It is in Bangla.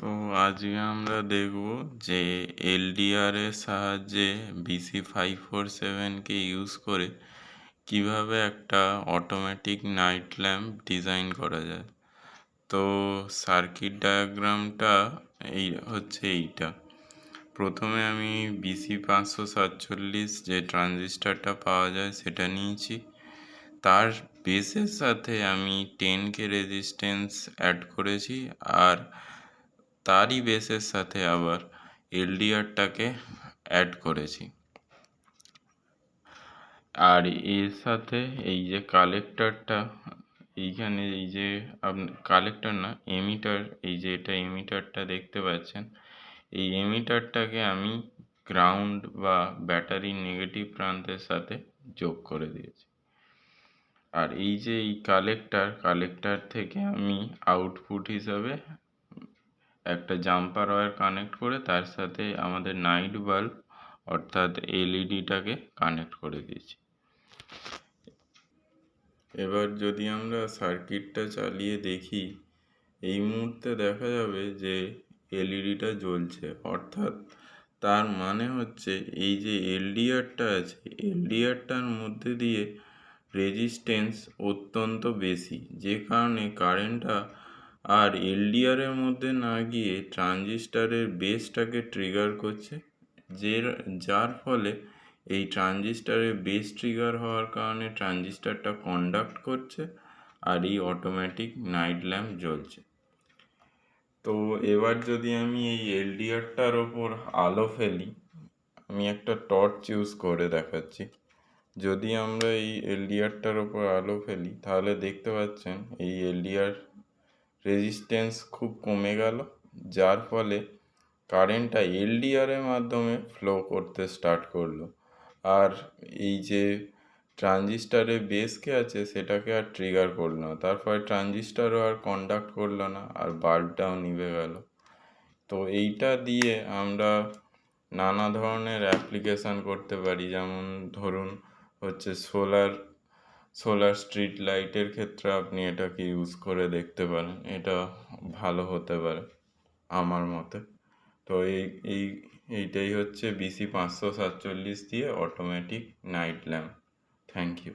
তো আজকে আমরা দেখব যে এলডিআর এর সাহায্যে BC547কে ইউজ করে কিভাবে একটা অটোমেটিক নাইট ল্যাম্প ডিজাইন করা যায়। তো সার্কিট ডায়াগ্রামটা এইটা। প্রথমে আমি BC547 যে ট্রানজিস্টারটা পাওয়া যায় সেটা নিয়েছি। তার বেসের সাথে আমি 10K রেজিস্ট্যান্স অ্যাড করেছি, আর তারই বেসের সাথে আবার এলডিআরটাকে অ্যাড করেছি। আর এর সাথে এই যে কালেক্টরটা, এইখানে এই যে কালেক্টর না, এমিটার, এই যে এটা এমিটারটা দেখতে পাচ্ছেন, এই এমিটারটাকে আমি গ্রাউন্ড বা ব্যাটারির নেগেটিভ প্রান্তের সাথে যোগ করে দিয়েছি। আর এই যে এই কালেক্টর থেকে আমি আউটপুট হিসাবে একটা জাম্পার ওয়্যার কানেক্ট করে তার সাথে আমাদের নাইট বাল্ব অর্থাৎ এলইডিটাকে কানেক্ট করে দিয়েছি। এবার যদি আমরা সার্কিটটা চালিয়ে দেখি, এই মুহূর্তে দেখা যাবে যে এলইডিটা জ্বলছে, অর্থাৎ তার মানে হচ্ছে এই যে এলডিআরটা আছে, এলডিআরটার মধ্যে দিয়ে রেজিস্ট্যান্স অত্যন্ত বেশি, যে কারণে কারেন্টটা আর এলডিআরের মধ্যে না গিয়ে ট্রানজিস্টারের বেসটাকে ট্রিগার করছে, যার ফলে এই ট্রানজিস্টারের বেস ট্রিগার হওয়ার কারণে ট্রানজিস্টারটা কন্ডাক্ট করছে আর এই অটোমেটিক নাইট ল্যাম্প জ্বলছে। তো এবার যদি আমি এই এলডিআরটার ওপর আলো ফেলি, আমি একটা টর্চ ইউজ করে দেখাচ্ছি। যদি আমরা এই এলডিআরটার ওপর আলো ফেলি তাহলে দেখতে পাচ্ছেন এই এলডিআর রেজিস্ট্যান্স খুব কমে গেল, যার ফলে কারেন্টটা এলডিআরের মাধ্যমে ফ্লো করতে স্টার্ট করলো, আর এই যে ট্রানজিস্টারের বেসকে আছে সেটাকে আর ট্রিগার করলো না, তার ফলে ট্রানজিস্টারও আর কন্ডাক্ট করলো না আর বাল্বটাও নিভে গেল। তো এইটা দিয়ে আমরা নানা ধরনের অ্যাপ্লিকেশান করতে পারি, যেমন ধরুন হচ্ছে সোলার স্ট্রিট লাইটের ক্ষেত্রে আপনি এটাকে ইউজ করে দেখতে পারেন, এটা ভালো হতে পারে আমার মতে। তো এইটাই হচ্ছে BC547 দিয়ে automatic night lamp. Thank you.